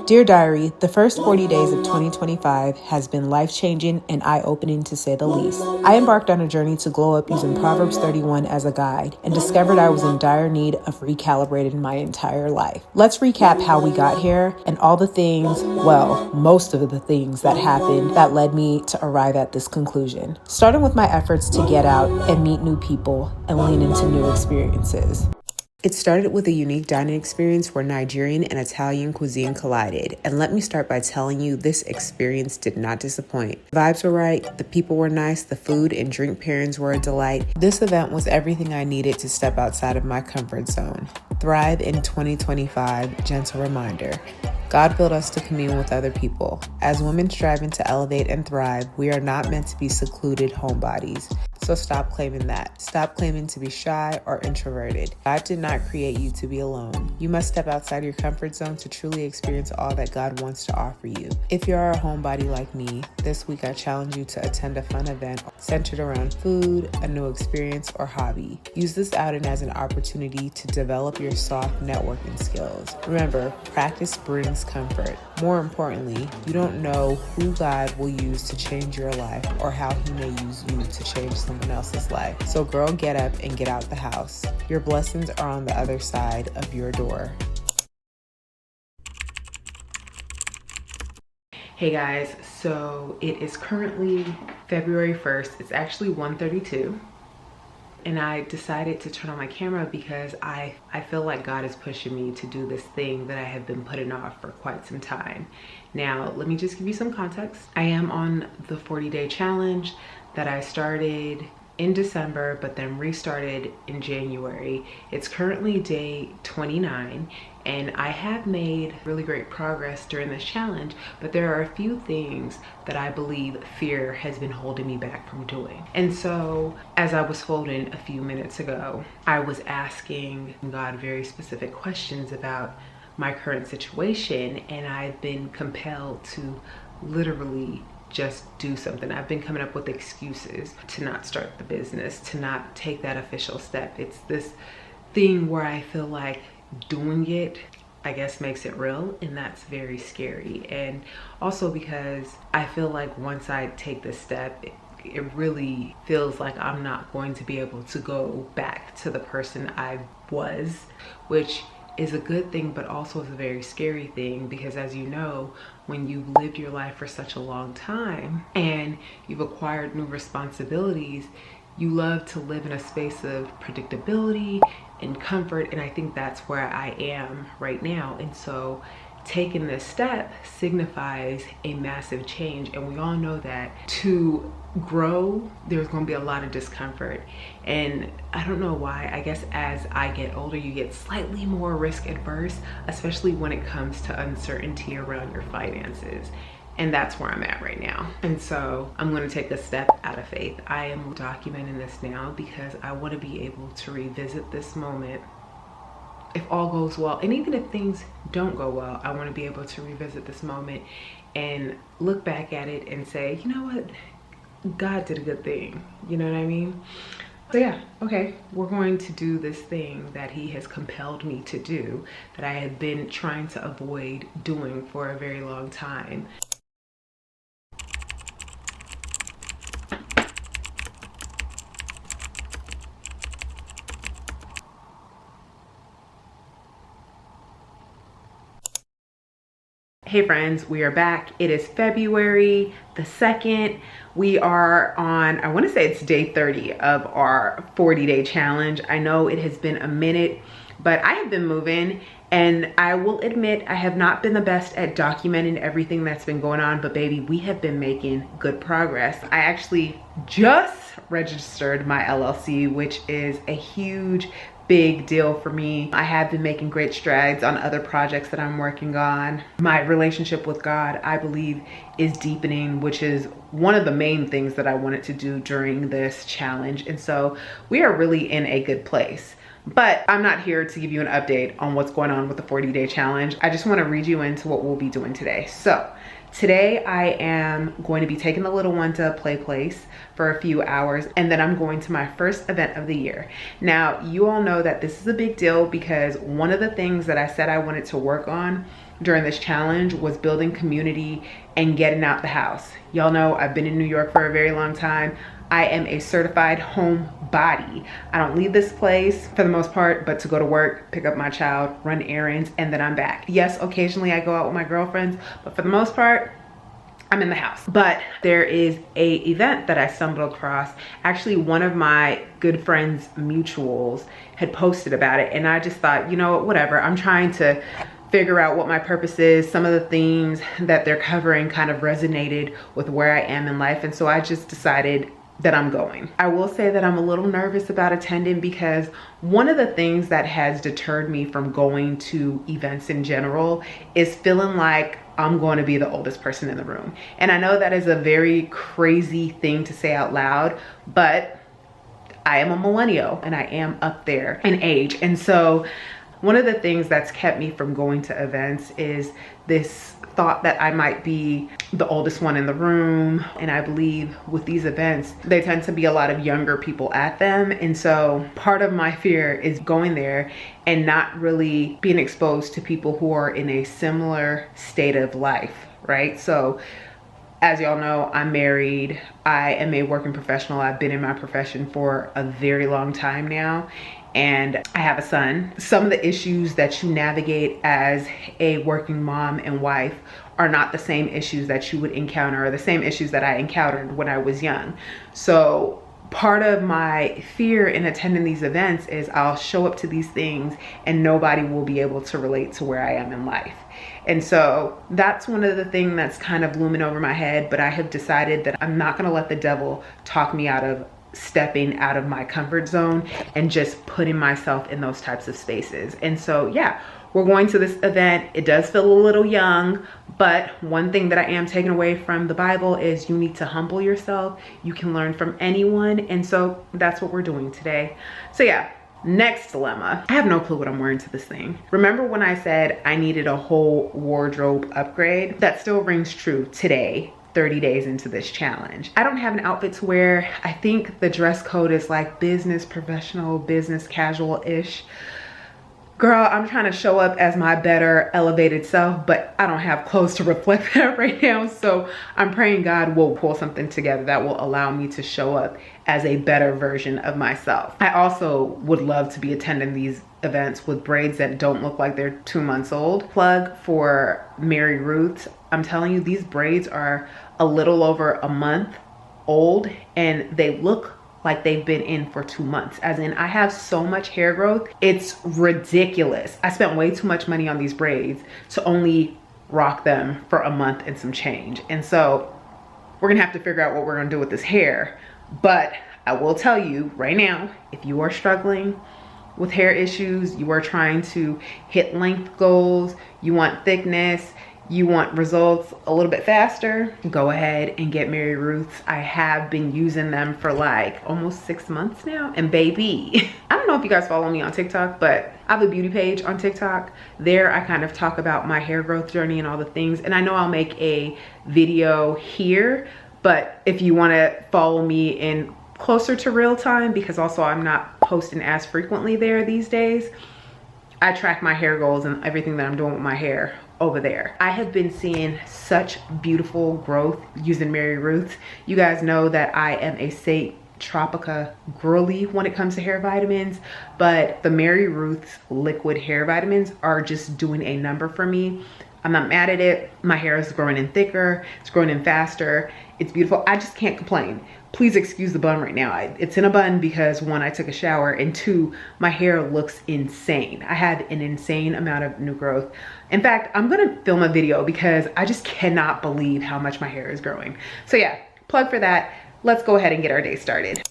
Dear Diary, the first 40 days of 2025 has been life-changing and eye-opening to say the least. I embarked on a journey to glow up using Proverbs 31 as a guide and discovered I was in dire need of recalibrating my entire life. Let's recap how we got here and all the things, well, most of the things that happened that led me to arrive at this conclusion. Starting with my efforts to get out and meet new people and lean into new experiences. It started with a unique dining experience where Nigerian and Italian cuisine collided. And let me start by telling you, this experience did not disappoint. The vibes were right, the people were nice, the food and drink pairings were a delight. This event was everything I needed to step outside of my comfort zone. Thrive in 2025, gentle reminder. God built us to commune with other people. As women striving to elevate and thrive, we are not meant to be secluded homebodies. So stop claiming that. Stop claiming to be shy or introverted. God did not create you to be alone. You must step outside your comfort zone to truly experience all that God wants to offer you. If you're a homebody like me, this week I challenge you to attend a fun event centered around food, a new experience, or hobby. Use this outing as an opportunity to develop your soft networking skills. Remember, practice brings comfort. More importantly, you don't know who God will use to change your life or how he may use you to change someone else's life. So girl, get up and get out the house. Your blessings are on the other side of your door. Hey guys, so it is currently February 1st. It's actually 1:32. And I decided to turn on my camera because I feel like God is pushing me to do this thing that I have been putting off for quite some time. Now, let me just give you some context. I am on the 40-day challenge that I started in December, but then restarted in January. It's currently day 29, and I have made really great progress during this challenge, but there are a few things that I believe fear has been holding me back from doing. And so, as I was folding a few minutes ago, I was asking God very specific questions about my current situation, and I've been compelled to literally just do something. I've been coming up with excuses to not start the business, to not take that official step. It's this thing where I feel like doing it, I guess, makes it real, and that's very scary. And also because I feel like once I take this step, it really feels like I'm not going to be able to go back to the person I was, which is a good thing, but also is a very scary thing, because as you know, when you've lived your life for such a long time and you've acquired new responsibilities, you love to live in a space of predictability and comfort, and I think that's where I am right now. And so taking this step signifies a massive change, and we all know that to grow, there's going to be a lot of discomfort. And I don't know why, I guess as I get older, you get slightly more risk adverse, especially when it comes to uncertainty around your finances. And that's where I'm at right now. And so I'm going to take a step out of faith. I am documenting this now because I want to be able to revisit this moment if all goes well. And even if things don't go well, I want to be able to revisit this moment and look back at it and say, you know what? God did a good thing. You know what I mean? So yeah, okay, we're going to do this thing that he has compelled me to do, that I have been trying to avoid doing for a very long time. Hey friends, we are back. It is February the 2nd. We are on, I want to say it's day 30 of our 40-day challenge. I know it has been a minute, but I have been moving, and I will admit I have not been the best at documenting everything that's been going on, but baby, we have been making good progress. I actually just registered my LLC, which is a huge big deal for me. I have been making great strides on other projects that I'm working on. My relationship with God, I believe, is deepening, which is one of the main things that I wanted to do during this challenge. And so we are really in a good place. But I'm not here to give you an update on what's going on with the 40-day challenge. I just want to read you into what we'll be doing today. So Today I am going to be taking the little one to a play place for a few hours, and then I'm going to my first event of the year. Now, you all know that this is a big deal because one of the things that I said I wanted to work on during this challenge was building community and getting out the house. Y'all know I've been in New York for a very long time. I am a certified home body. I don't leave this place for the most part, but to go to work, pick up my child, run errands, and then I'm back. Yes, occasionally I go out with my girlfriends, but for the most part, I'm in the house. But there is a event that I stumbled across. Actually, one of my good friends' mutuals had posted about it, and I just thought, you know what, whatever. I'm trying to figure out what my purpose is. Some of the themes that they're covering kind of resonated with where I am in life, and so I just decided that I'm going. I will say that I'm a little nervous about attending because one of the things that has deterred me from going to events in general is feeling like I'm going to be the oldest person in the room. And I know that is a very crazy thing to say out loud, but I am a millennial and I am up there in age. And so one of the things that's kept me from going to events is this thought that I might be the oldest one in the room. And I believe with these events, there tend to be a lot of younger people at them. And so part of my fear is going there and not really being exposed to people who are in a similar state of life, right? So as y'all know, I'm married. I am a working professional. I've been in my profession for a very long time now, and I have a son. Some of the issues that you navigate as a working mom and wife are not the same issues that you would encounter, or the same issues that I encountered when I was young. So part of my fear in attending these events is I'll show up to these things and nobody will be able to relate to where I am in life. And so that's one of the things that's kind of looming over my head, but I have decided that I'm not gonna let the devil talk me out of stepping out of my comfort zone and just putting myself in those types of spaces. And so yeah, we're going to this event. It does feel a little young, but one thing that I am taking away from the Bible is you need to humble yourself. You can learn from anyone. And so that's what we're doing today. So yeah, next dilemma. I have no clue what I'm wearing to this thing. Remember when I said I needed a whole wardrobe upgrade? That still rings true today, 30 days into this challenge. I don't have an outfit to wear. I think the dress code is like business professional, business casual-ish. Girl, I'm trying to show up as my better elevated self, but I don't have clothes to reflect that right now. So I'm praying God will pull something together that will allow me to show up as a better version of myself. I also would love to be attending these events with braids that don't look like they're 2 months old. Plug for Mary Ruth. I'm telling you, these braids are a little over a month old and they look like they've been in for 2 months. As in, I have so much hair growth, it's ridiculous. I spent way too much money on these braids to only rock them for a month and some change. And so we're gonna have to figure out what we're gonna do with this hair. But I will tell you right now, if you are struggling with hair issues, you are trying to hit length goals, you want thickness, you want results a little bit faster, go ahead and get Mary Ruth's. I have been using them for like almost 6 months now. And baby, I don't know if you guys follow me on TikTok, but I have a beauty page on TikTok. There I kind of talk about my hair growth journey and all the things. And I know I'll make a video here, but if you wanna follow me in closer to real time, because also I'm not posting as frequently there these days, I track my hair goals and everything that I'm doing with my hair over there. I have been seeing such beautiful growth using Mary Ruth's. You guys know that I am a Saint Tropica girly when it comes to hair vitamins, but the Mary Ruth's liquid hair vitamins are just doing a number for me. I'm not mad at it. My hair is growing in thicker, it's growing in faster. It's beautiful. I just can't complain. Please excuse the bun right now. It's in a bun because one, I took a shower, and two, my hair looks insane. I have an insane amount of new growth. In fact, I'm gonna film a video because I just cannot believe how much my hair is growing. So yeah, plug for that. Let's go ahead and get our day started.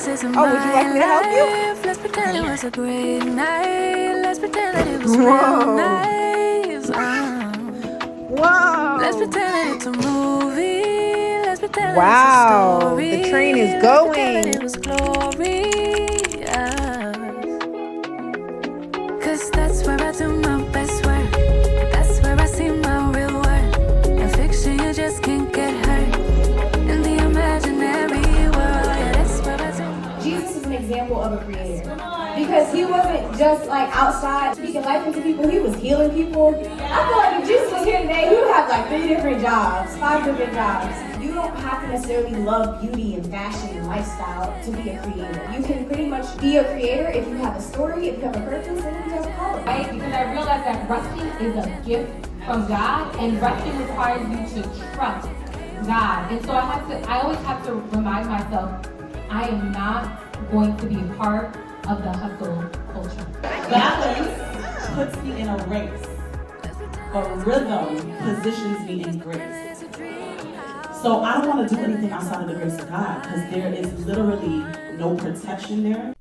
Oh, would you like me to help you? Let's pretend it was a great night. Let's pretend that it was real nice. Whoa. Let's pretend that it's a movie. Let's pretend Wow, that it's a story. the train is Let's going. pretend that it was glorious. 'Cause that's where I do my best work. That's where I see my real worth. In fiction, you just can't get hurt. In the imaginary world, yeah, that's where I do. Jesus is an example of a creator because he wasn't just like outside speaking life into people, he was healing people. I feel like if Jesus was here today, he would have like 3 different jobs, 5 different jobs. You don't have to necessarily love beauty and fashion and lifestyle to be a creator. You can pretty much be a creator if you have a story, if you have a purpose, and if you have a calling. Right? Because I realized that resting is a gift from God, and resting requires you to trust God. And so I always have to remind myself, I am not going to be a part of the hustle culture. Balance puts me in a race, but rhythm positions me in grace. So I don't want to do anything outside of the grace of God because there is literally no protection there.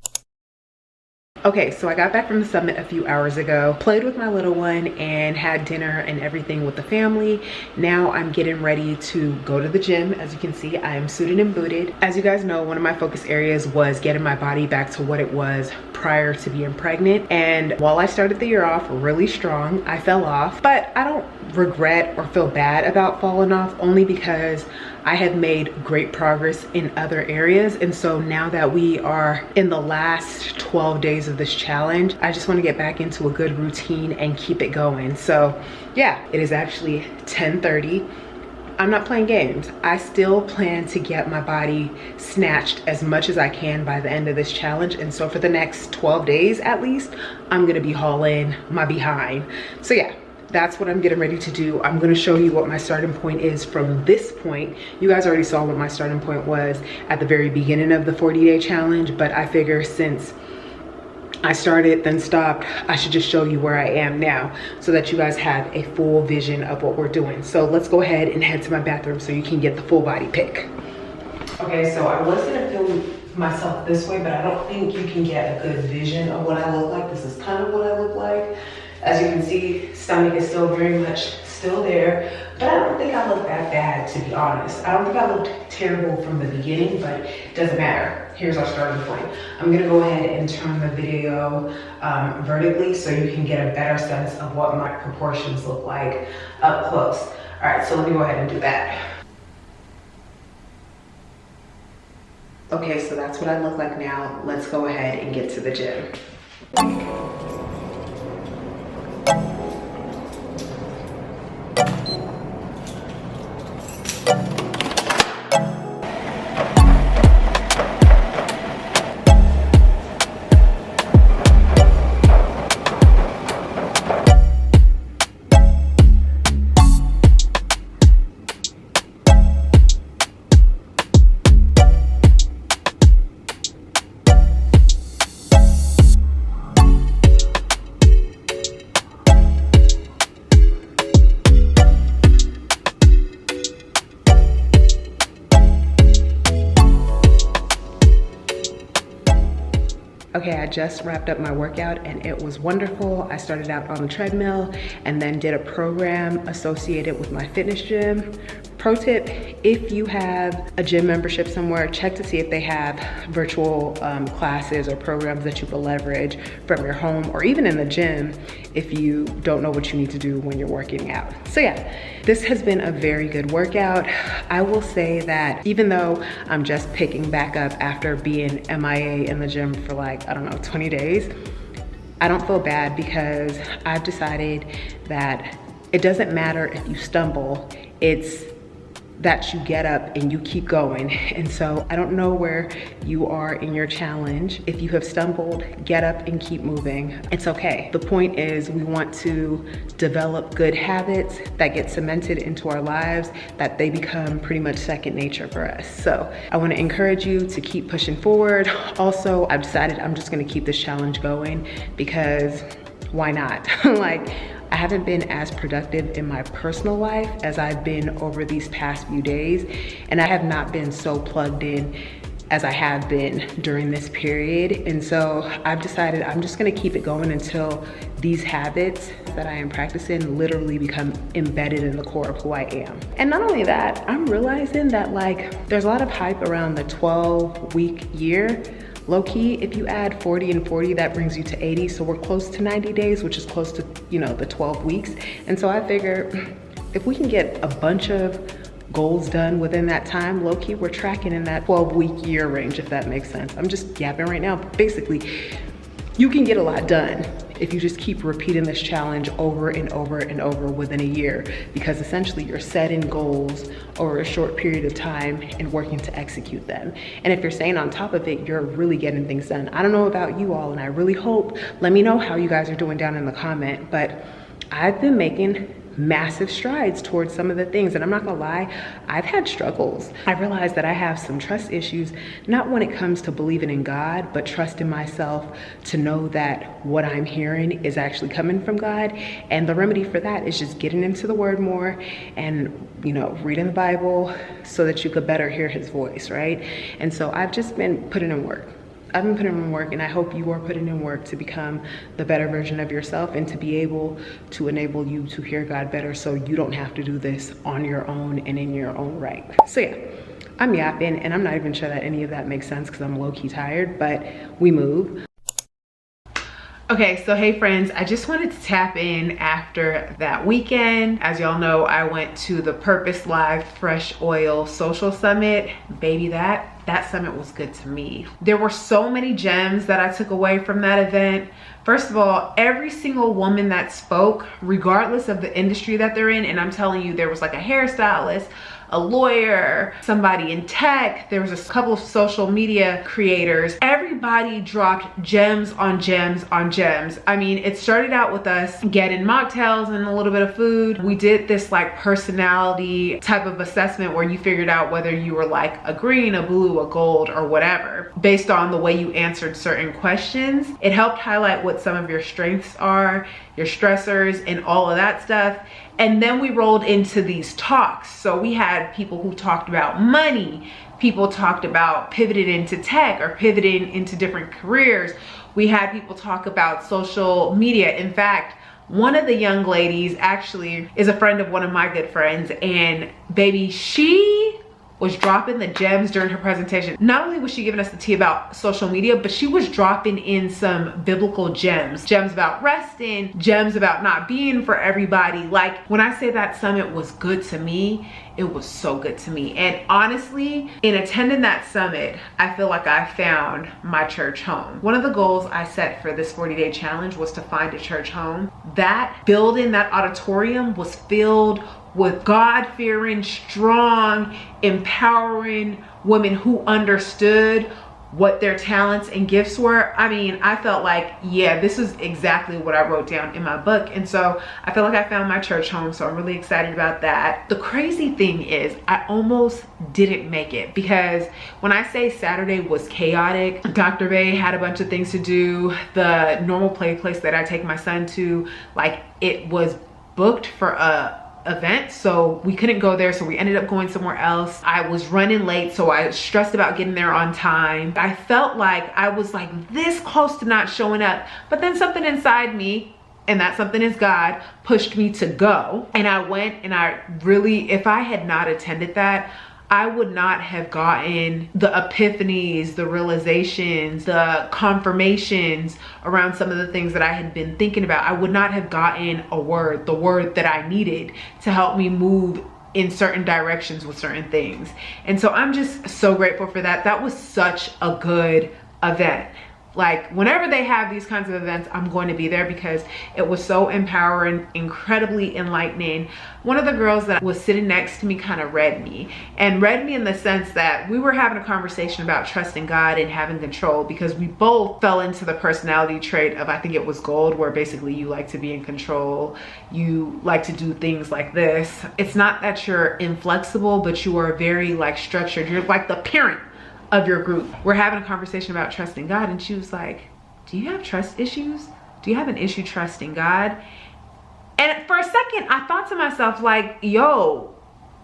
Okay, so I got back from the summit a few hours ago, played with my little one and had dinner and everything with the family. Now I'm getting ready to go to the gym. As you can see, I am suited and booted. As you guys know, one of my focus areas was getting my body back to what it was prior to being pregnant. And while I started the year off really strong, I fell off, but I don't regret or feel bad about falling off, only because I have made great progress in other areas. And so now that we are in the last 12 days of this challenge, I just want to get back into a good routine and keep it going. So yeah, it is actually 10:30. I'm not playing games. I still plan to get my body snatched as much as I can by the end of this challenge. And so for the next 12 days at least, I'm gonna be hauling my behind. So yeah, that's what I'm getting ready to do. I'm gonna show you what my starting point is from this point. You guys already saw what my starting point was at the very beginning of the 40-day challenge, but I figure since I started then stopped, I should just show you where I am now so that you guys have a full vision of what we're doing. So let's go ahead and head to my bathroom so you can get the full body pic. Okay, so I was gonna film myself this way, but I don't think you can get a good vision of what I look like. This is kind of what I look like. As you can see, stomach is still very much still there, but I don't think I look that bad, to be honest. I don't think I looked terrible from the beginning, but it doesn't matter. Here's our starting point. I'm gonna go ahead and turn the video vertically so you can get a better sense of what my proportions look like up close. All right, so let me go ahead and do that. Okay, so that's what I look like now. Let's go ahead and get to the gym. Okay, I just wrapped up my workout and it was wonderful. I started out on the treadmill and then did a program associated with my fitness gym. Pro tip, if you have a gym membership somewhere, check to see if they have virtual classes or programs that you can leverage from your home or even in the gym if you don't know what you need to do when you're working out. So yeah, this has been a very good workout. I will say that even though I'm just picking back up after being MIA in the gym for like, I don't know, 20 days, I don't feel bad because I've decided that it doesn't matter if you stumble, it's that you get up and you keep going. And so I don't know where you are in your challenge. If you have stumbled, get up and keep moving. It's okay. The point is we want to develop good habits that get cemented into our lives, that they become pretty much second nature for us. So I want to encourage you to keep pushing forward. Also, I've decided I'm just going to keep this challenge going because why not? Like, I haven't been as productive in my personal life as I've been over these past few days, and I have not been so plugged in as I have been during this period. And so I've decided I'm just gonna keep it going until these habits that I am practicing literally become embedded in the core of who I am. And not only that, I'm realizing that like there's a lot of hype around the 12-week year. Low key, if you add 40 and 40, that brings you to 80. So we're close to 90 days, which is close to, you know, the 12 weeks. And so I figure if we can get a bunch of goals done within that time, low key, we're tracking in that 12-week year range, if that makes sense. I'm just yapping right now. But basically, you can get a lot done if you just keep repeating this challenge over and over and over within a year, because essentially you're setting goals over a short period of time and working to execute them. And if you're staying on top of it, you're really getting things done. I don't know about you all, and I really hope, let me know how you guys are doing down in the comment, but I've been making massive strides towards some of the things. And I'm not gonna lie, I've had struggles. I realized that I have some trust issues, not when it comes to believing in God, but trusting myself to know that what I'm hearing is actually coming from God. And the remedy for that is just getting into the word more and, you know, reading the Bible so that you could better hear his voice, right? And so I've just been putting in work. I've been putting in work, and I hope you are putting in work to become the better version of yourself and to be able to enable you to hear God better so you don't have to do this on your own and in your own right. So yeah, I'm yapping, and I'm not even sure that any of that makes sense because I'm low-key tired, but we move. Okay, so hey friends, I just wanted to tap in after that weekend. As y'all know, I went to the Purpose Live Fresh Oil Social Summit. Baby, that summit was good to me. There were so many gems that I took away from that event. First of all, every single woman that spoke, regardless of the industry that they're in, and I'm telling you, there was like a hairstylist, a lawyer, somebody in tech, there was a couple of social media creators. Everybody dropped gems on gems on gems. I mean, it started out with us getting mocktails and a little bit of food. We did this like personality type of assessment where you figured out whether you were like a green, a blue, a gold, or whatever, based on the way you answered certain questions. It helped highlight what some of your strengths are, your stressors, and all of that stuff. And then we rolled into these talks. So we had people who talked about money. People talked about pivoting into tech or pivoting into different careers. We had people talk about social media. In fact, one of the young ladies actually is a friend of one of my good friends, and baby, she was dropping the gems during her presentation. Not only was she giving us the tea about social media, but she was dropping in some biblical gems. Gems about resting, gems about not being for everybody. Like, when I say that summit was good to me, it was so good to me. And honestly, in attending that summit, I feel like I found my church home. One of the goals I set for this 40-day challenge was to find a church home. That building, that auditorium was filled with God-fearing, strong, empowering women who understood what their talents and gifts were. I mean, I felt like, yeah, this is exactly what I wrote down in my book. And so I feel like I found my church home, so I'm really excited about that. The crazy thing is I almost didn't make it, because when I say Saturday was chaotic, Dr. Bay had a bunch of things to do. The normal play place that I take my son to, like, it was booked for a event, so we couldn't go there, so we ended up going somewhere else. I was running late, so I was stressed about getting there on time. I felt like I was like this close to not showing up, but then something inside me, and that something is God, pushed me to go. And I went, and I really, if I had not attended that, I would not have gotten the epiphanies, the realizations, the confirmations around some of the things that I had been thinking about. I would not have gotten the word that I needed to help me move in certain directions with certain things. And so I'm just so grateful for that. That was such a good event. Like, whenever they have these kinds of events, I'm going to be there because it was so empowering, incredibly enlightening. One of the girls that was sitting next to me kind of read me in the sense that we were having a conversation about trusting God and having control, because we both fell into the personality trait of, I think it was gold, where basically you like to be in control. You like to do things like this. It's not that you're inflexible, but you are very like structured. You're like the parent of your group. We're having a conversation about trusting God, and she was like, do you have trust issues? Do you have an issue trusting God? And for a second I thought to myself, like, yo,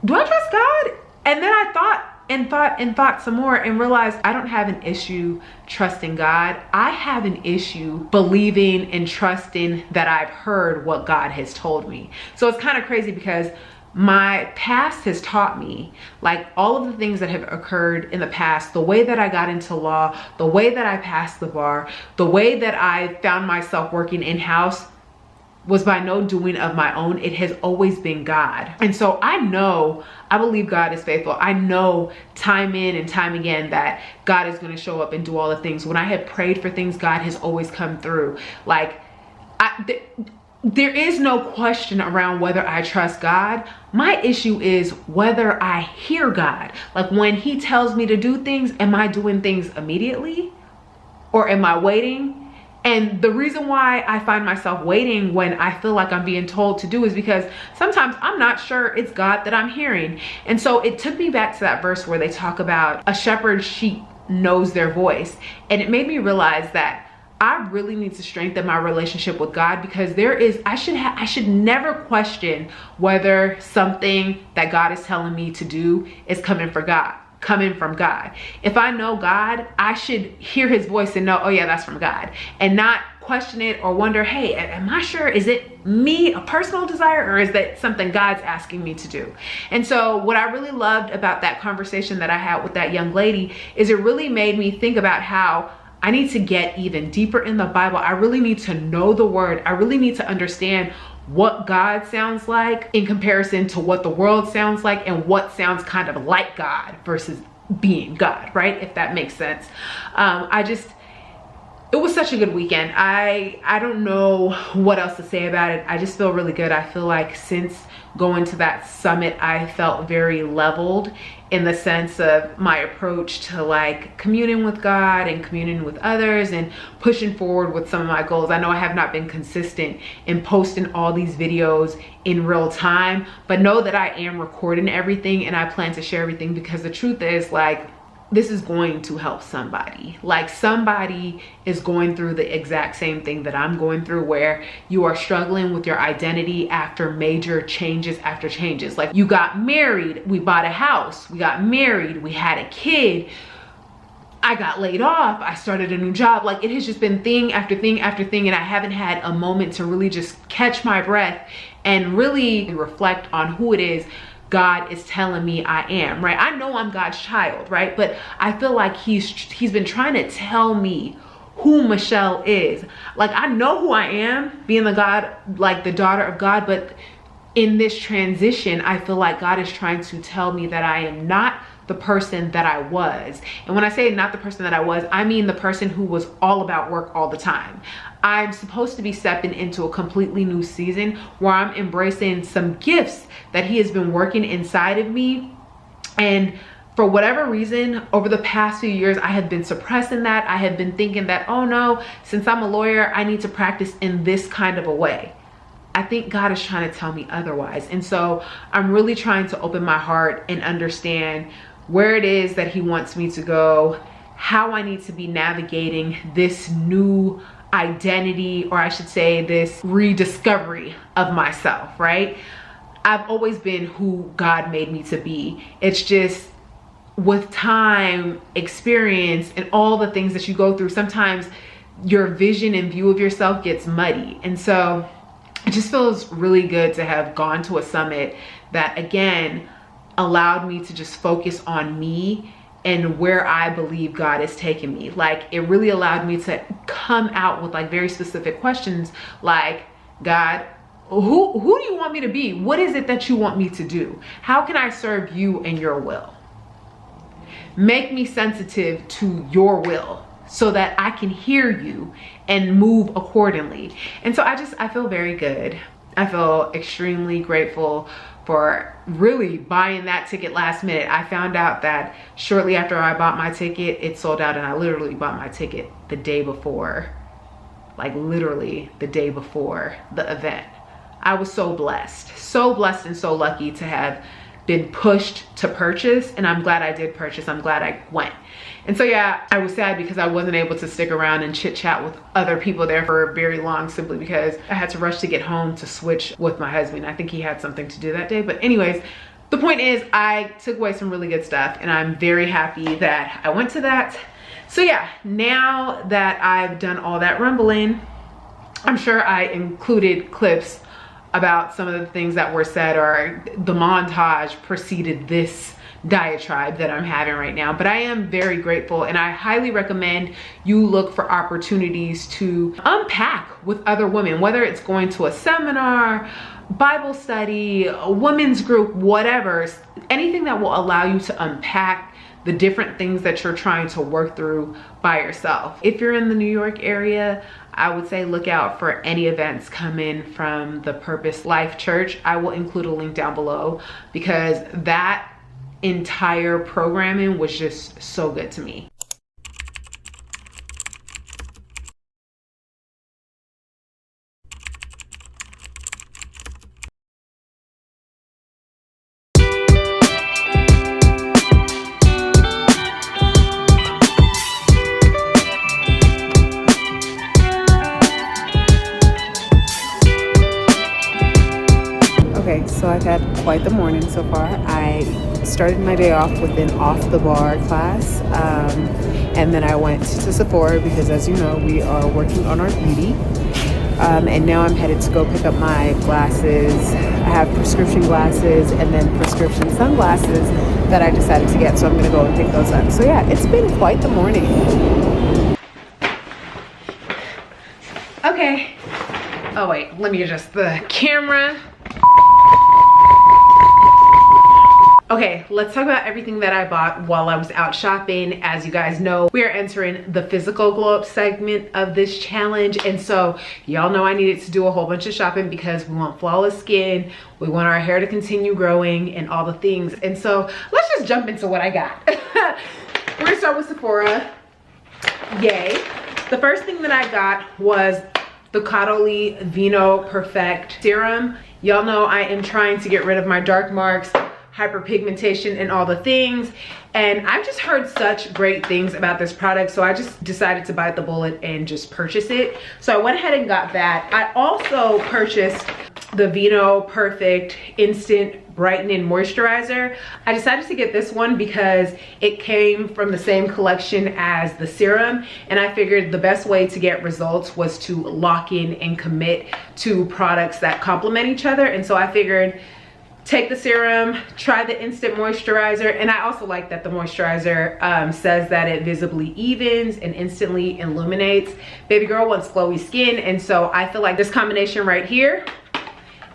do I trust God? And then I thought, thought some more and realized I don't have an issue trusting God. I have an issue believing and trusting that I've heard what God has told me. So it's kind of crazy because my past has taught me, like all of the things that have occurred in the past, the way that I got into law, the way that I passed the bar, the way that I found myself working in-house was by no doing of my own. It has always been God. And so I believe God is faithful. I know time in and time again that God is going to show up and do all the things. When I had prayed for things, God has always come through. Like, there is no question around whether I trust God. My issue is whether I hear God. Like when he tells me to do things, am I doing things immediately or am I waiting? And the reason why I find myself waiting when I feel like I'm being told to do is because sometimes I'm not sure it's God that I'm hearing. And so it took me back to that verse where they talk about a shepherd's sheep knows their voice. And it made me realize that I really need to strengthen my relationship with God, because I should never question whether something that God is telling me to do is coming from God. If I know God, I should hear his voice and know, oh yeah, that's from God, and not question it or wonder, hey, am I sure? Is it me, a personal desire, or is that something God's asking me to do? And so what I really loved about that conversation that I had with that young lady is it really made me think about how I need to get even deeper in the Bible. I really need to know the word. I really need to understand what God sounds like in comparison to what the world sounds like and what sounds kind of like God versus being God, right? If that makes sense. It was such a good weekend. I don't know what else to say about it. I just feel really good. I feel like since going to that summit, I felt very leveled in the sense of my approach to like communing with God and communing with others and pushing forward with some of my goals. I know I have not been consistent in posting all these videos in real time, but know that I am recording everything and I plan to share everything, because the truth is, like, this is going to help somebody. Like, somebody is going through the exact same thing that I'm going through, where you are struggling with your identity after major changes after changes. Like, you got married, we bought a house, we got married, we had a kid, I got laid off, I started a new job. Like, it has just been thing after thing after thing, and I haven't had a moment to really just catch my breath and really reflect on who it is God is telling me I am, right? I know I'm God's child, right? But I feel like he's been trying to tell me who Michelle is. Like, I know who I am, being the daughter of God, but in this transition, I feel like God is trying to tell me that I am not the person that I was. And when I say not the person that I was, I mean the person who was all about work all the time. I'm supposed to be stepping into a completely new season where I'm embracing some gifts that he has been working inside of me. And for whatever reason, over the past few years, I have been suppressing that. I have been thinking that, oh no, since I'm a lawyer, I need to practice in this kind of a way. I think God is trying to tell me otherwise. And so I'm really trying to open my heart and understand where it is that he wants me to go, how I need to be navigating this new identity, or I should say this rediscovery of myself, right? I've always been who God made me to be. It's just with time, experience, and all the things that you go through, sometimes your vision and view of yourself gets muddy. And so it just feels really good to have gone to a summit that, again, allowed me to just focus on me and where I believe God is taking me. Like, it really allowed me to come out with like very specific questions, like, God, who do you want me to be? What is it that you want me to do? How can I serve you and your will? Make me sensitive to your will so that I can hear you and move accordingly. And so I feel very good. I feel extremely grateful for really buying that ticket last minute. I found out that shortly after I bought my ticket, it sold out, and I literally bought my ticket the day before, like literally the day before the event. I was so blessed and so lucky to have been pushed to purchase, and I'm glad I did purchase. I'm glad I went. And so yeah, I was sad because I wasn't able to stick around and chit chat with other people there for very long, simply because I had to rush to get home to switch with my husband. I think he had something to do that day, but anyways, the point is I took away some really good stuff and I'm very happy that I went to that. So yeah, now that I've done all that rumbling, I'm sure I included clips about some of the things that were said, or the montage preceded this diatribe that I'm having right now. But I am very grateful, and I highly recommend you look for opportunities to unpack with other women, whether it's going to a seminar, Bible study, a women's group, whatever, anything that will allow you to unpack the different things that you're trying to work through by yourself. If you're in the New York area, I would say look out for any events coming from the Purpose Life Church. I will include a link down below because that entire programming was just so good to me. Okay, so I've had quite the morning so far. I started my day off with an off-the-bar class, and then I went to Sephora because, as you know, we are working on our beauty. And now I'm headed to go pick up my glasses. I have prescription glasses and then prescription sunglasses that I decided to get, so I'm going to go and pick those up. So yeah, it's been quite the morning. Okay. Oh wait, let me adjust the camera. Okay, let's talk about everything that I bought while I was out shopping. As you guys know, we are entering the physical glow up segment of this challenge. And so y'all know I needed to do a whole bunch of shopping because we want flawless skin. We want our hair to continue growing and all the things. And so let's just jump into what I got. We're gonna start with Sephora. Yay. The first thing that I got was the Caudalie Vino Perfect Serum. Y'all know I am trying to get rid of my dark marks, hyperpigmentation, and all the things, and I've just heard such great things about this product, so I just decided to bite the bullet and just purchase it. So I went ahead and got that. I also purchased the Vino Perfect Instant Brightening Moisturizer. I decided to get this one because it came from the same collection as the serum, and I figured the best way to get results was to lock in and commit to products that complement each other. And so I figured take the serum, try the instant moisturizer, and I also like that the moisturizer says that it visibly evens and instantly illuminates. Baby girl wants glowy skin, and so I feel like this combination right here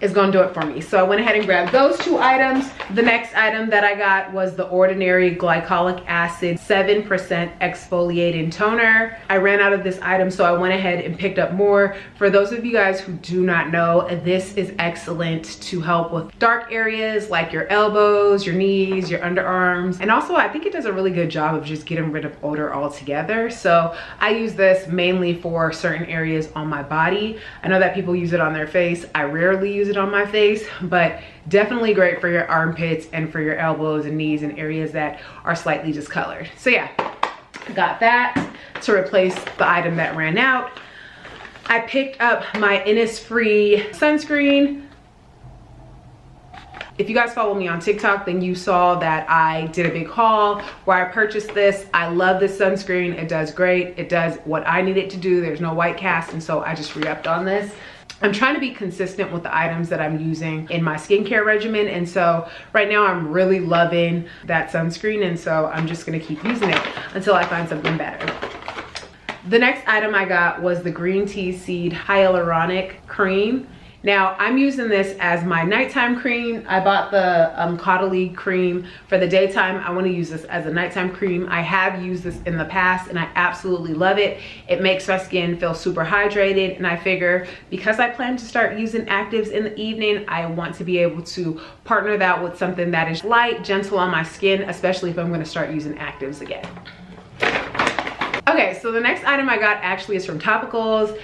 is gonna do it for me. So I went ahead and grabbed those two items. The next item that I got was the Ordinary Glycolic Acid 7% Exfoliating Toner. I ran out of this item, so I went ahead and picked up more. For those of you guys who do not know, this is excellent to help with dark areas like your elbows, your knees, your underarms. And also I think it does a really good job of just getting rid of odor altogether. So I use this mainly for certain areas on my body. I know that people use it on their face. I rarely use it on my face, but definitely great for your armpits and for your elbows and knees and areas that are slightly discolored. So yeah, got that to replace the item that ran out. I picked up my Innisfree sunscreen. If you guys follow me on TikTok, then you saw that I did a big haul where I purchased this. I love this sunscreen. It does great. It does what I need it to do. There's no white cast, and so I just re-upped on this. I'm trying to be consistent with the items that I'm using in my skincare regimen, and so right now I'm really loving that sunscreen, and so I'm just gonna keep using it until I find something better. The next item I got was the Green Tea Seed Hyaluronic Cream. Now I'm using this as my nighttime cream. I bought the Caudalie cream for the daytime. I want to use this as a nighttime cream. I have used this in the past and I absolutely love it. It makes my skin feel super hydrated, and I figure because I plan to start using actives in the evening, I want to be able to partner that with something that is light, gentle on my skin, especially if I'm going to start using actives again. Okay, so the next item I got actually is from Topicals.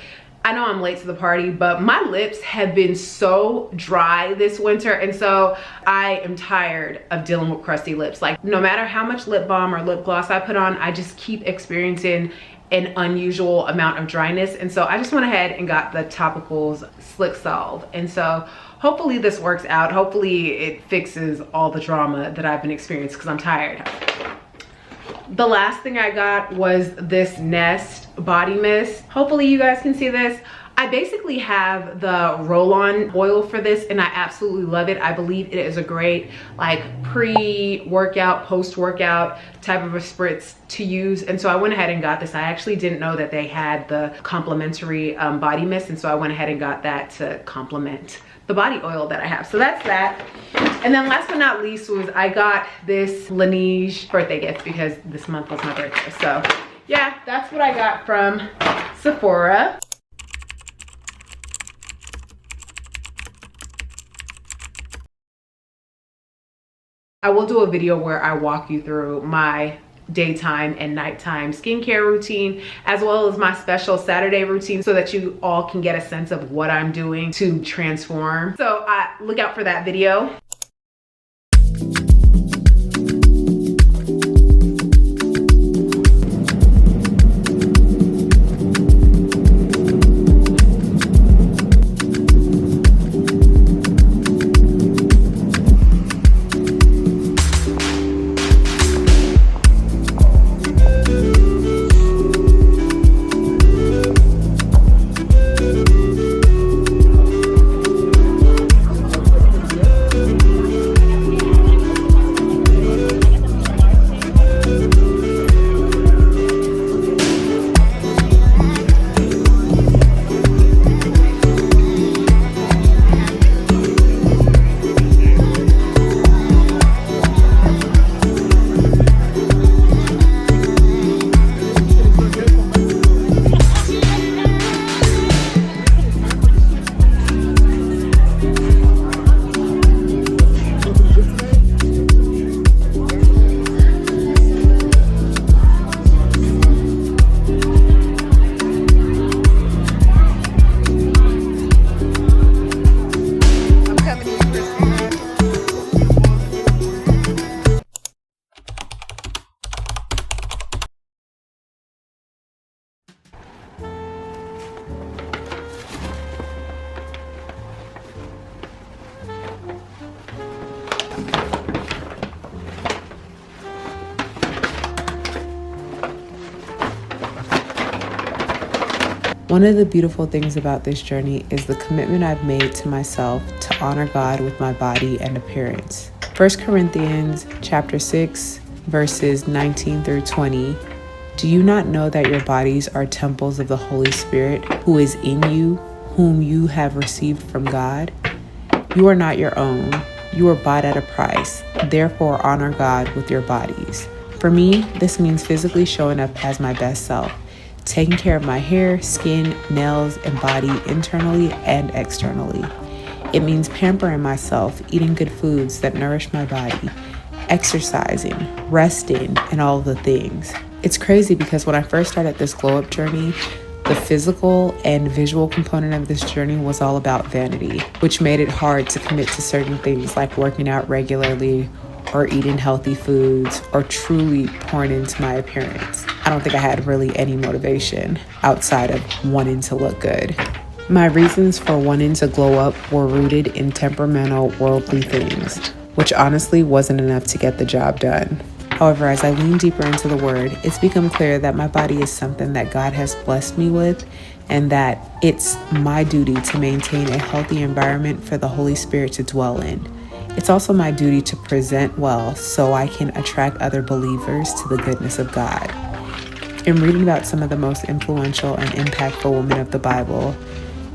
I know I'm late to the party, but my lips have been so dry this winter, and so I am tired of dealing with crusty lips. Like, no matter how much lip balm or lip gloss I put on, I just keep experiencing an unusual amount of dryness. And so I just went ahead and got the Topicals Slick Solve. And so hopefully this works out. Hopefully it fixes all the drama that I've been experiencing because I'm tired. The last thing I got was this Nest body mist. Hopefully you guys can see this. I basically have the roll-on oil for this and I absolutely love it. I believe it is a great like pre-workout, post-workout type of a spritz to use. And so I went ahead and got this. I actually didn't know that they had the complimentary body mist. And so I went ahead and got that to complement the body oil that I have. So that's that. And then last but not least was I got this Laneige birthday gift because this month was my birthday. So yeah, that's what I got from Sephora. I will do a video where I walk you through my daytime and nighttime skincare routine, as well as my special Saturday routine, so that you all can get a sense of what I'm doing to transform. So look out for that video. One of the beautiful things about this journey is the commitment I've made to myself to honor God with my body and appearance. 1 Corinthians chapter 6, verses 19 through 20. Do you not know that your bodies are temples of the Holy Spirit who is in you, whom you have received from God? You are not your own. You are bought at a price. Therefore, honor God with your bodies. For me, this means physically showing up as my best self, taking care of my hair, skin, nails, and body internally and externally. It means pampering myself, eating good foods that nourish my body, exercising, resting, and all of the things. It's crazy because when I first started this glow up journey, the physical and visual component of this journey was all about vanity, which made it hard to commit to certain things like working out regularly or eating healthy foods or truly pouring into my appearance. I don't think I had really any motivation outside of wanting to look good. My reasons for wanting to glow up were rooted in temperamental, worldly things, which honestly wasn't enough to get the job done. However, as I lean deeper into the word, it's become clear that my body is something that God has blessed me with, and that it's my duty to maintain a healthy environment for the Holy Spirit to dwell in. It's also my duty to present well so I can attract other believers to the goodness of God. In reading about some of the most influential and impactful women of the Bible,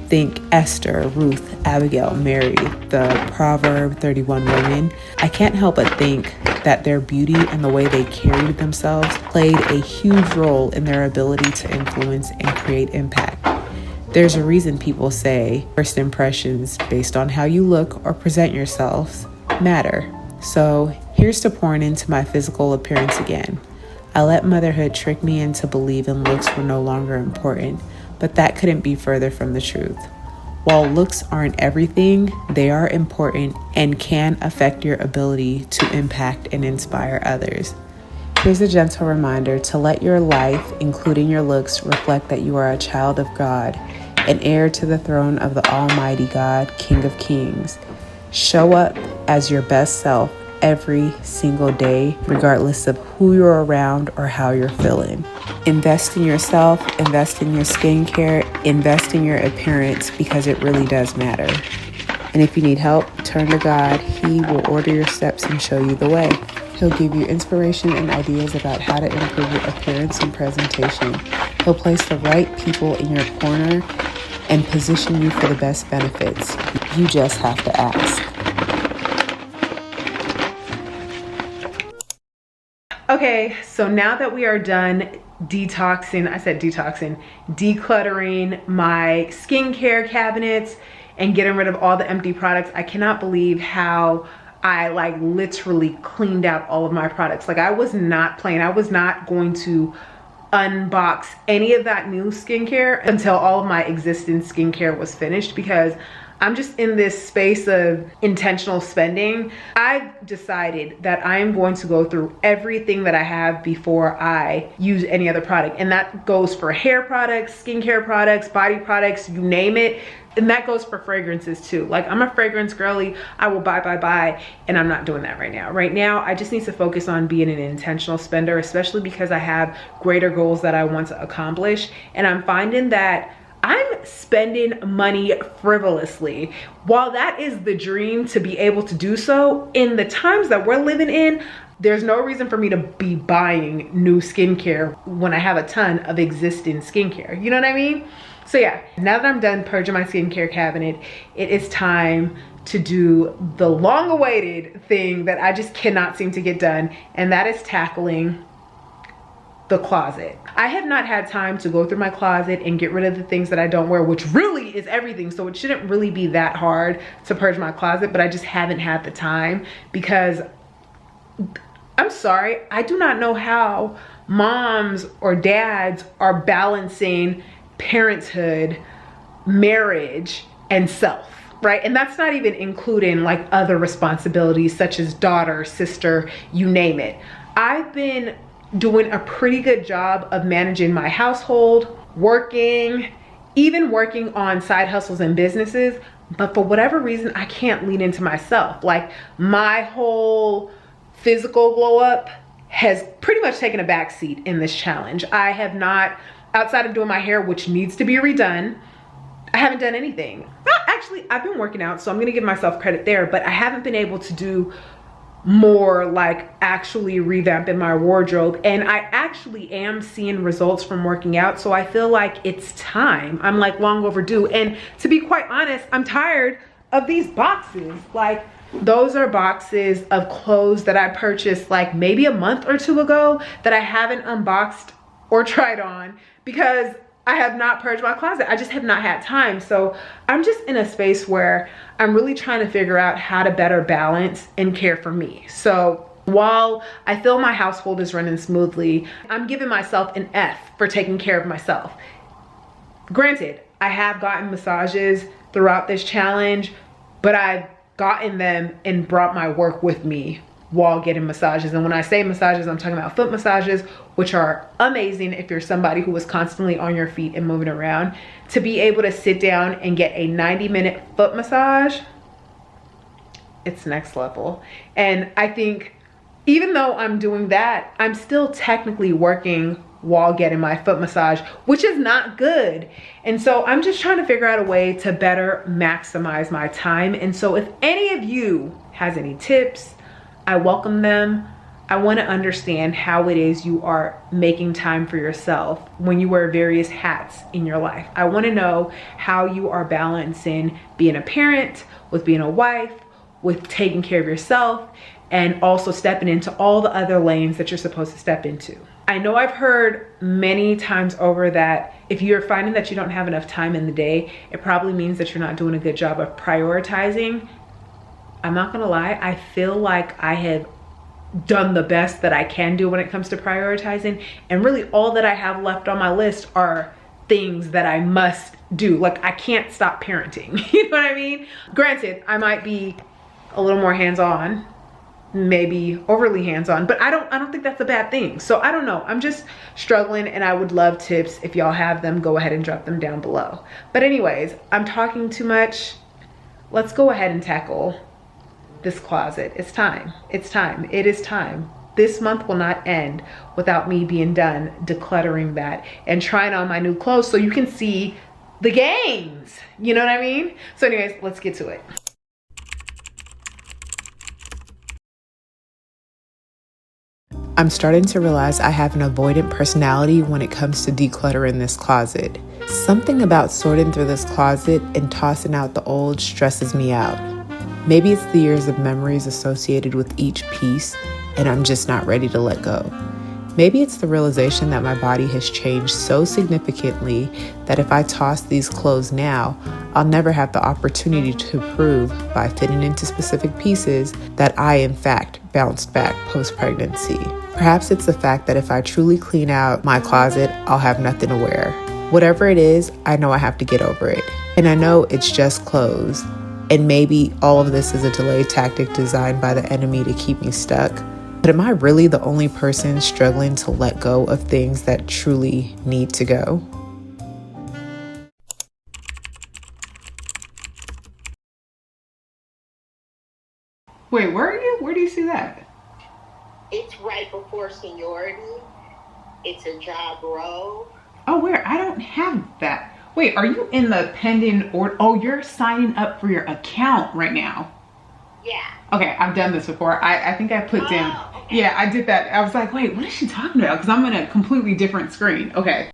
think Esther, Ruth, Abigail, Mary, the Proverbs 31 women, I can't help but think that their beauty and the way they carried themselves played a huge role in their ability to influence and create impact. There's a reason people say first impressions based on how you look or present yourselves matter. So here's to pouring into my physical appearance again. I let motherhood trick me into believing looks were no longer important, but that couldn't be further from the truth. While looks aren't everything, they are important and can affect your ability to impact and inspire others. Here's a gentle reminder to let your life, including your looks, reflect that you are a child of God, an heir to the throne of the Almighty God, King of Kings. Show up as your best self every single day, regardless of who you're around or how you're feeling. Invest in yourself, invest in your skincare, invest in your appearance, because it really does matter. And if you need help, turn to God. He will order your steps and show you the way. He'll give you inspiration and ideas about how to improve your appearance and presentation. He'll place the right people in your corner and position you for the best benefits. You just have to ask. Okay, so now that we are done decluttering my skincare cabinets and getting rid of all the empty products, I cannot believe how I literally cleaned out all of my products. I was not playing. I was not going to unbox any of that new skincare until all of my existing skincare was finished, because I'm just in this space of intentional spending. I've decided that I am going to go through everything that I have before I use any other product. And that goes for hair products, skincare products, body products, you name it. And that goes for fragrances too. I'm a fragrance girly. I will buy, and I'm not doing that right now. Right now, I just need to focus on being an intentional spender, especially because I have greater goals that I want to accomplish. And I'm finding that I'm spending money frivolously. While that is the dream to be able to do so, in the times that we're living in, there's no reason for me to be buying new skincare when I have a ton of existing skincare. You know what I mean? So yeah, now that I'm done purging my skincare cabinet, it is time to do the long-awaited thing that I just cannot seem to get done, and that is tackling the closet. I have not had time to go through my closet and get rid of the things that I don't wear, which really is everything. So it shouldn't really be that hard to purge my closet, but I just haven't had the time, because I'm sorry, I do not know how moms or dads are balancing parenthood, marriage, and self, right? And that's not even including other responsibilities such as daughter, sister, you name it. I've been doing a pretty good job of managing my household, working, even working on side hustles and businesses, but for whatever reason, I can't lean into myself. My whole physical glow up has pretty much taken a back seat in this challenge. I have not, outside of doing my hair, which needs to be redone, I haven't done anything. Actually, I've been working out, so I'm gonna give myself credit there, but I haven't been able to do more actually revamping my wardrobe. And I actually am seeing results from working out, so I feel like it's time. I'm long overdue. And to be quite honest, I'm tired of these boxes. Those are boxes of clothes that I purchased maybe a month or two ago that I haven't unboxed or tried on because I have not purged my closet. I just have not had time. So I'm just in a space where I'm really trying to figure out how to better balance and care for me. So while I feel my household is running smoothly, I'm giving myself an F for taking care of myself. Granted, I have gotten massages throughout this challenge, but I've gotten them and brought my work with me while getting massages. And when I say massages, I'm talking about foot massages, which are amazing if you're somebody who is constantly on your feet and moving around. To be able to sit down and get a 90-minute foot massage, it's next level. And I think even though I'm doing that, I'm still technically working while getting my foot massage, which is not good. And so I'm just trying to figure out a way to better maximize my time. And so if any of you has any tips, I welcome them. I want to understand how it is you are making time for yourself when you wear various hats in your life. I want to know how you are balancing being a parent with being a wife, with taking care of yourself, and also stepping into all the other lanes that you're supposed to step into. I know I've heard many times over that if you're finding that you don't have enough time in the day, it probably means that you're not doing a good job of prioritizing. I'm not gonna lie, I feel like I have done the best that I can do when it comes to prioritizing, and really all that I have left on my list are things that I must do. I can't stop parenting, you know what I mean? Granted, I might be a little more hands-on maybe overly hands-on, but I don't think that's a bad thing. So I don't know, I'm just struggling, and I would love tips. If y'all have them, go ahead and drop them down below. But anyways, I'm talking too much. Let's go ahead and tackle this closet. It's time. It's time. It is time. This month will not end without me being done decluttering that and trying on my new clothes so you can see the gains. You know what I mean? So anyways, let's get to it. I'm starting to realize I have an avoidant personality when it comes to decluttering this closet. Something about sorting through this closet and tossing out the old stresses me out. Maybe it's the years of memories associated with each piece, and I'm just not ready to let go. Maybe it's the realization that my body has changed so significantly that if I toss these clothes now, I'll never have the opportunity to prove by fitting into specific pieces that I, in fact, bounced back post-pregnancy. Perhaps it's the fact that if I truly clean out my closet, I'll have nothing to wear. Whatever it is, I know I have to get over it. And I know it's just clothes. And maybe all of this is a delay tactic designed by the enemy to keep me stuck. But am I really the only person struggling to let go of things that truly need to go? Wait, where are you? Where do you see that? It's right before seniority. It's a job role. Oh, where? I don't have that. Wait, are you in the pending order? Oh, you're signing up for your account right now. Yeah. Okay, I've done this before. I think I put down. Okay. Yeah, I did that. I was like, wait, what is she talking about? Because I'm in a completely different screen. Okay.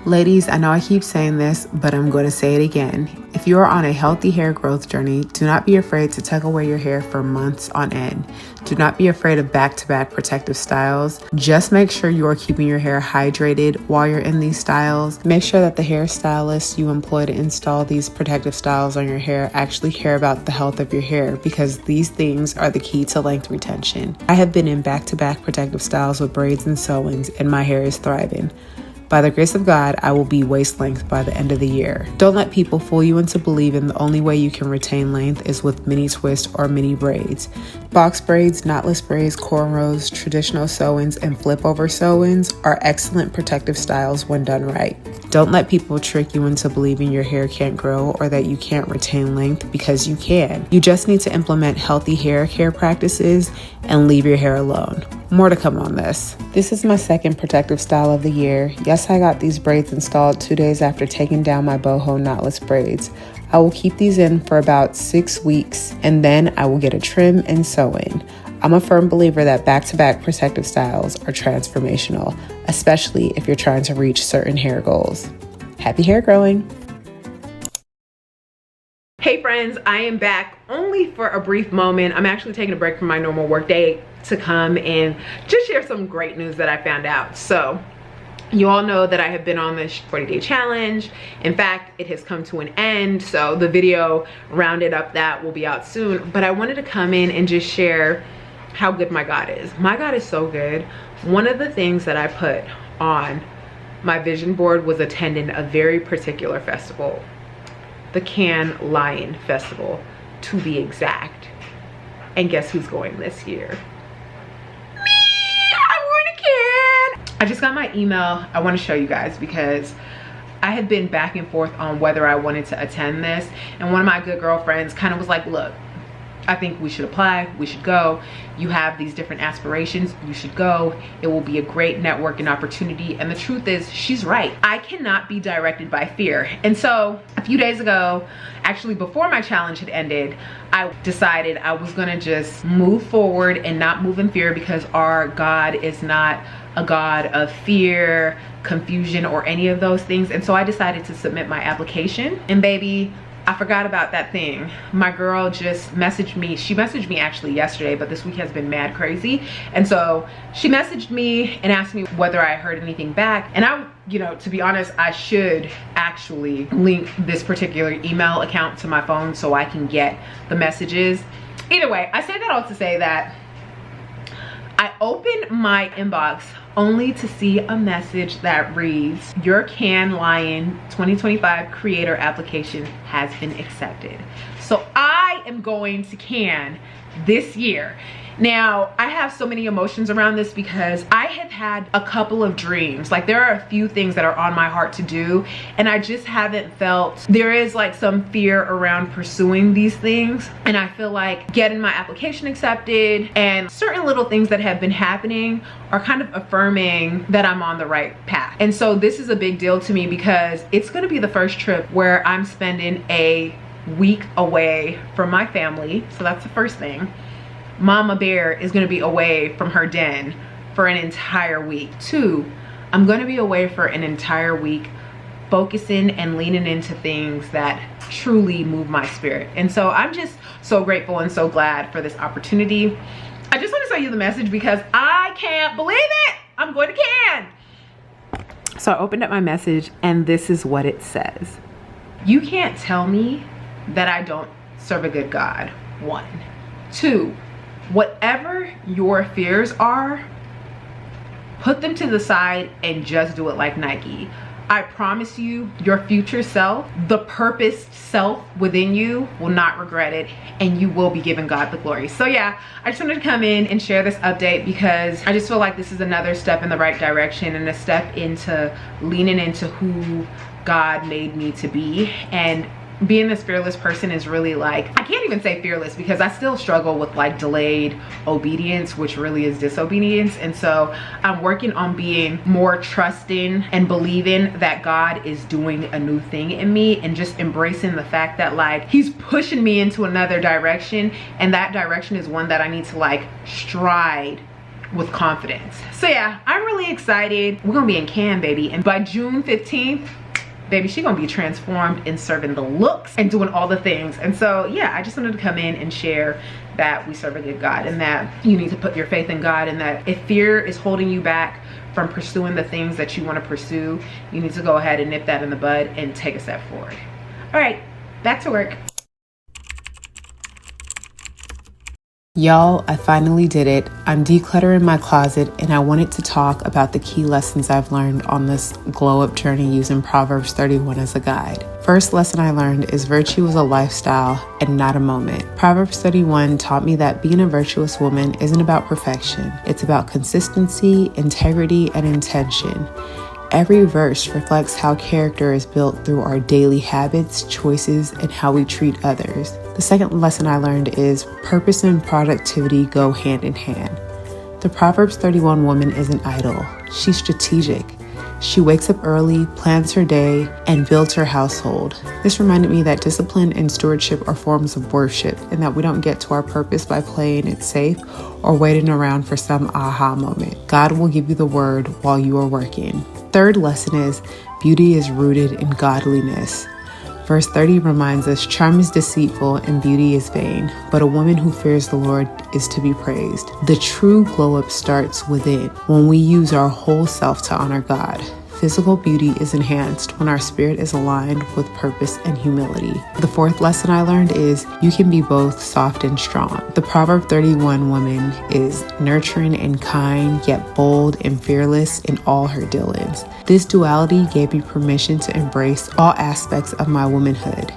Ladies, I know I keep saying this, but I'm going to say it again. If you are on a healthy hair growth journey, do not be afraid to tuck away your hair for months on end. Do not be afraid of back-to-back protective styles. Just make sure you are keeping your hair hydrated while you're in these styles. Make sure that the hairstylists you employ to install these protective styles on your hair actually care about the health of your hair, because these things are the key to length retention. I have been in back-to-back protective styles with braids and sew-ins, and my hair is thriving. By the grace of God, I will be waist length by the end of the year. Don't let people fool you into believing the only way you can retain length is with mini twists or mini braids. Box braids, knotless braids, cornrows, traditional sew-ins, and flip-over sew-ins are excellent protective styles when done right. Don't let people trick you into believing your hair can't grow or that you can't retain length, because you can. You just need to implement healthy hair care practices and leave your hair alone. More to come on this. This is my second protective style of the year. Yes, I got these braids installed 2 days after taking down my boho knotless braids. I will keep these in for about 6 weeks, and then I will get a trim and sew in. I'm a firm believer that back-to-back protective styles are transformational, especially if you're trying to reach certain hair goals. Happy hair growing! Hey friends, I am back only for a brief moment. I'm actually taking a break from my normal work day to come and just share some great news that I found out. So you all know that I have been on this 40-day challenge. In fact, it has come to an end. So the video rounded up that will be out soon. But I wanted to come in and just share how good my God is. My God is so good. One of the things that I put on my vision board was attending a very particular festival, the Cannes Lion Festival to be exact. And guess who's going this year? Me! I'm going to Cannes! I just got my email. I want to show you guys because I had been back and forth on whether I wanted to attend this, and one of my good girlfriends kind of was like, look, I think we should apply, we should go. You have these different aspirations, you should go. It will be a great networking opportunity. And the truth is, she's right. I cannot be directed by fear. And so a few days ago, actually before my challenge had ended, I decided I was gonna just move forward and not move in fear, because our God is not a God of fear, confusion, or any of those things. And so I decided to submit my application, and baby, I forgot about that thing. My girl just messaged me. She messaged me actually yesterday, but this week has been mad crazy. And so she messaged me and asked me whether I heard anything back. And I, you know, to be honest, I should actually link this particular email account to my phone so I can get the messages. Either way, I said that all to say that I opened my inbox only to see a message that reads, your Cannes Lion 2025 creator application has been accepted. So I am going to Cannes this year. Now, I have so many emotions around this because I have had a couple of dreams. Like, there are a few things that are on my heart to do, and I just haven't felt, there is like some fear around pursuing these things. And I feel like getting my application accepted and certain little things that have been happening are kind of affirming that I'm on the right path. And so this is a big deal to me because it's gonna be the first trip where I'm spending a week away from my family. So that's the first thing. Mama Bear is gonna be away from her den for an entire week. 2, I'm gonna be away for an entire week focusing and leaning into things that truly move my spirit. And so I'm just so grateful and so glad for this opportunity. I just want to tell you the message because I can't believe it. I'm going to Cannes. So I opened up my message and this is what it says. You can't tell me that I don't serve a good God. 1. 2, whatever your fears are, put them to the side and just do it like Nike. I promise you, your future self, the purposed self within you, will not regret it, and you will be giving God the glory. So yeah, I just wanted to come in and share this update because I just feel like this is another step in the right direction and a step into leaning into who God made me to be. And being this fearless person is really like, I can't even say fearless because I still struggle with like delayed obedience, which really is disobedience. And so I'm working on being more trusting and believing that God is doing a new thing in me, and just embracing the fact that like he's pushing me into another direction, and that direction is one that I need to like stride with confidence. So yeah, I'm really excited. We're gonna be in Cannes, baby, and by June 15th, baby, she gonna be transformed and serving the looks and doing all the things. And so yeah, I just wanted to come in and share that we serve a good God, and that you need to put your faith in God, and that if fear is holding you back from pursuing the things that you want to pursue, you need to go ahead and nip that in the bud and take a step forward. All right, back to work. Y'all, I finally did it. I'm decluttering my closet, and I wanted to talk about the key lessons I've learned on this glow up journey using Proverbs 31 as a guide. First lesson I learned is virtue is a lifestyle and not a moment. Proverbs 31 taught me that being a virtuous woman isn't about perfection. It's about consistency, integrity, and intention. Every verse reflects how character is built through our daily habits, choices, and how we treat others. The second lesson I learned is purpose and productivity go hand in hand. The Proverbs 31 woman isn't idle. She's strategic. She wakes up early, plans her day, and builds her household. This reminded me that discipline and stewardship are forms of worship, and that we don't get to our purpose by playing it safe or waiting around for some aha moment. God will give you the word while you are working. Third lesson is beauty is rooted in godliness. Verse 30 reminds us, charm is deceitful and beauty is vain, but a woman who fears the Lord is to be praised. The true glow up starts within, when we use our whole self to honor God. physical beauty is enhanced when our spirit is aligned with purpose and humility. The fourth lesson I learned is you can be both soft and strong. The Proverb 31 woman is nurturing and kind, yet bold and fearless in all her dealings. This duality gave me permission to embrace all aspects of my womanhood,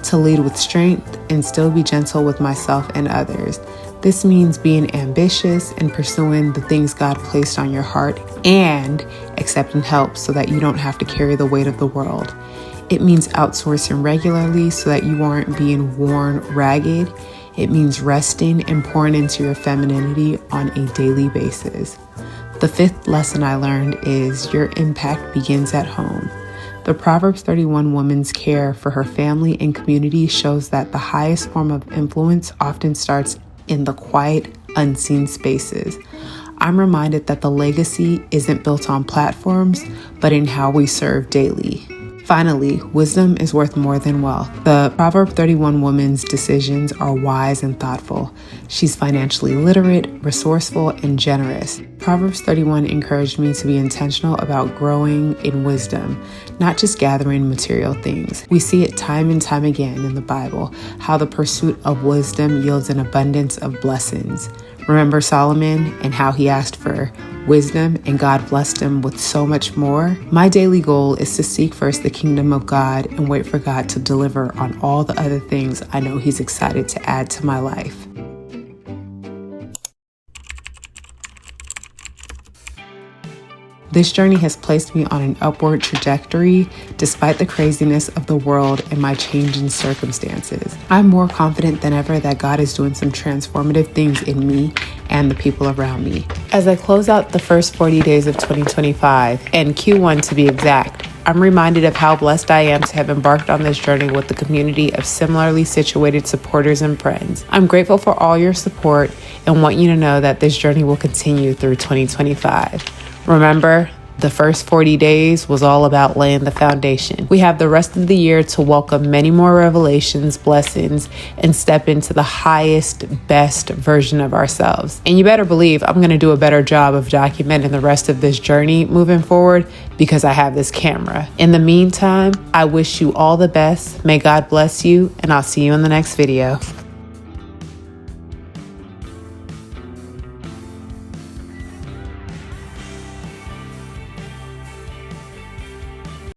to lead with strength and still be gentle with myself and others. This means being ambitious and pursuing the things God placed on your heart and accepting help so that you don't have to carry the weight of the world. It means outsourcing regularly so that you aren't being worn ragged. It means resting and pouring into your femininity on a daily basis. The fifth lesson I learned is your impact begins at home. The Proverbs 31 woman's care for her family and community shows that the highest form of influence often starts in the quiet, unseen spaces. I'm reminded that the legacy isn't built on platforms, but in how we serve daily. Finally, wisdom is worth more than wealth. The Proverb 31 woman's decisions are wise and thoughtful. She's financially literate, resourceful, and generous. Proverbs 31 encouraged me to be intentional about growing in wisdom, not just gathering material things. We see it time and time again in the Bible, how the pursuit of wisdom yields an abundance of blessings. Remember Solomon and how he asked for wisdom and God blessed him with so much more? My daily goal is to seek first the kingdom of God and wait for God to deliver on all the other things I know He's excited to add to my life. This journey has placed me on an upward trajectory despite the craziness of the world and my changing circumstances. I'm more confident than ever that God is doing some transformative things in me and the people around me. As I close out the first 40 days of 2025, and Q1 to be exact, I'm reminded of how blessed I am to have embarked on this journey with the community of similarly situated supporters and friends. I'm grateful for all your support and want you to know that this journey will continue through 2025. Remember, the first 40 days was all about laying the foundation. We have the rest of the year to welcome many more revelations, blessings, and step into the highest, best version of ourselves. And you better believe I'm going to do a better job of documenting the rest of this journey moving forward because I have this camera. In the meantime, I wish you all the best. May God bless you, and I'll see you in the next video.